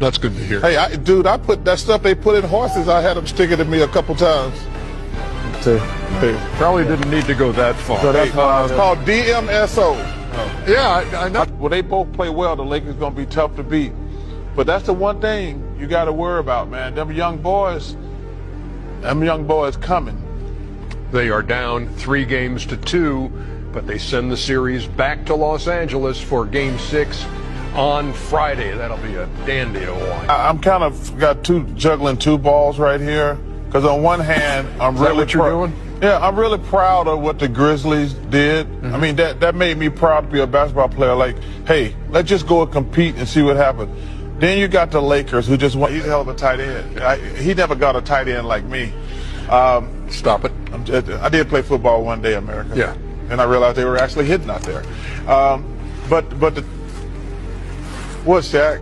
That's good to hear. Hey, dude, I put that stuff they put in horses. I had them stick it to me a couple times. Probably didn't need to go that far. So that's it's called DMSO. Yeah, I know. Well, they both play well. The Lakers gonna be tough to beat, but that's the one thing you got to worry about, man. Them young boys coming. They are down 3-2, but they send the series back to Los Angeles for Game 6 on Friday. That'll be a dandy to watch. I'm kind of juggling two balls right here, because on one hand, I'm Is that what you're doing? Yeah, I'm really proud of what the Grizzlies did. I mean, that made me proud to be a basketball player. Like, hey, let's just go and compete and see what happens. Then you got the Lakers, who just won. He's a hell of a tight end. He never got a tight end like me. Stop it. I did play football one day, America. Yeah. And I realized they were actually hitting out there. But what's Shaq?